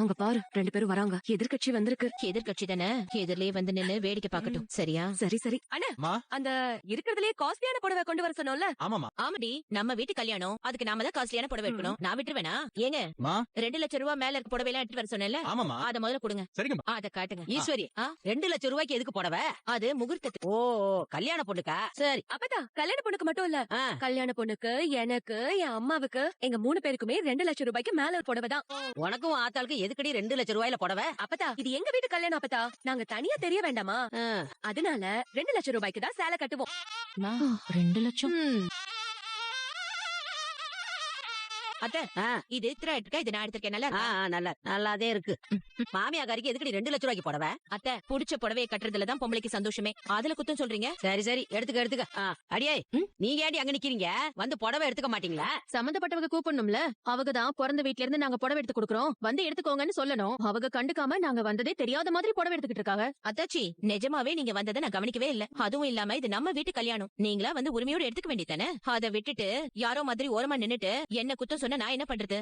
அங்க பாரு 2 பேரும் வராங்க. எதிர்க்கட்சி வந்திருக்கு. எதிர்கட்சி தானே, எதிரிலேயே வந்து நின்னு வேடிக்கை பார்க்கட்டும். சரியா? சரி சரி. மா அந்த இருக்கிறதுலயே காஸ்ட்லியான புடவை கொண்டு வர சொன்னோம்ல. ஆமாமா ஆமாடி, நம்ம வீட்டு கல்யாணம், அதுக்கு நாம தான் காஸ்ட்லியான புடவை எடுக்கணும். நான் விட்டுருவேனா? ஏங்க, மா 2 லட்சம் ரூபாய் மேல இருக்க புடவை எல்லாம் எடுத்து வர சொன்னேன்ல, ஆமாமா அத முதல்ல கொடுங்க. சரிங்கம்மா. அத காட்டுங்க. ஈஸ்வரி, 2 லட்சம் ரூபாய்க்கு எதுக்கு புடவை? அது முகூர்த்தத்துக்கு. ஓ, கல்யாண பொண்ணுக்கா? சரி. அப்பதா கல்யாண பொண்ணுக்கு மட்டும் இல்ல, ஆ, கல்யாண பொண்ணுக்கு, எனக்கு, என் அம்மாவுக்கு, எங்க 3 பேருக்குமே 2 லட்சம் ரூபாய்க்கு மேல ஒரு புடவை தான். உனக்கும் ஆத்தாளுக்கு எதுக்கடி 2 லட்சம் ரூபாயில புடவை? அப்பதா இது எங்க வீட்டு கல்யாணம். அப்பதா நாங்க தனியா தெரிய வேண்டாமா? ஆ, அதனால 2 லட்சம் ரூபாய்க்கு தான் சேலை கட்டுவோம். 2 லட்சம். ம், அத்தை, ஆ, இது இத்திரா இருக்கா, இது நான் எடுத்திருக்கேன். நல்லா ஆ, இருக்கா? நல்லாதே இருக்கு. மாமியாக்காரிக்கு எதுக்கடி 2 லட்சம் ரூபாய்க்கு புடவை? அத்தை, புடிச்ச புடவையை கட்டுறதுலதான் பொம்பளைக்கு சந்தோஷமே. அதுல குத்தம் சொல்றீங்க? சரி சரி, எடுத்துக்க. அடியே, நீங்க ஏடி அங்க நிக்கிறீங்க? வந்து புடவை எடுத்துக்க மாட்டீங்களா? சம்பந்தப்பட்டவங்க கூப்பிடணும்ல. அவங்க தான் பிறந்த வீட்ல இருந்து நாங்க புடவை எடுத்து கொடுக்கறோம், வந்து எடுத்துக்கோங்கன்னு சொல்லணும். அவங்க கண்டுக்காம நாங்க வந்ததே தெரியாத மாதிரி புடவை எடுத்துக்கிட்டு இருக்காங்க. அத்தாச்சி, நிஜமாவே நீங்க வந்ததை நான் கவனிக்கவே இல்ல. அதுவும் இல்லாம இது நம்ம வீட்டு கல்யாணம். நீங்களா வந்து உரிமையோட எடுத்துக்க வேண்டியதானே? அதை விட்டுட்டு யாரோ மாதிரி ஓரமா நின்னுட்டு என்ன குத்தம் சொன்னா நான் என்ன பண்றது?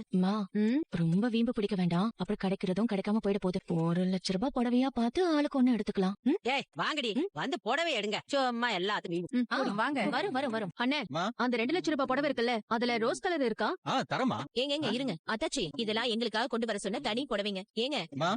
ரொம்ப வீம்பு பிடிக்க வேண்டாம், அப்புறம் கிடைக்கிறதும் கிடைக்காம போயிட போகுது. 1 லட்சம் ரூபாய் புடவையா பார்த்து ஆளுக்கு ஒண்ணு எடுத்துக்கலாம். ஏய், வாங்கடி, வந்து புடவை எடுங்க. சும்மா எல்லாத்துக்கும் வாங்க. வரும். அண்ணே, மா. அந்த 2 லட்சம் ரூபாய் புடவை இருக்குல்ல, அதுல ரோஸ் கலர் இருக்கா? தரமா ஏங்க இருங்க. அத்தாச்சி, இதெல்லாம் எங்களுக்காக கொண்டு வர சொன்ன தனி புடவைங்க. ஏங்க, மா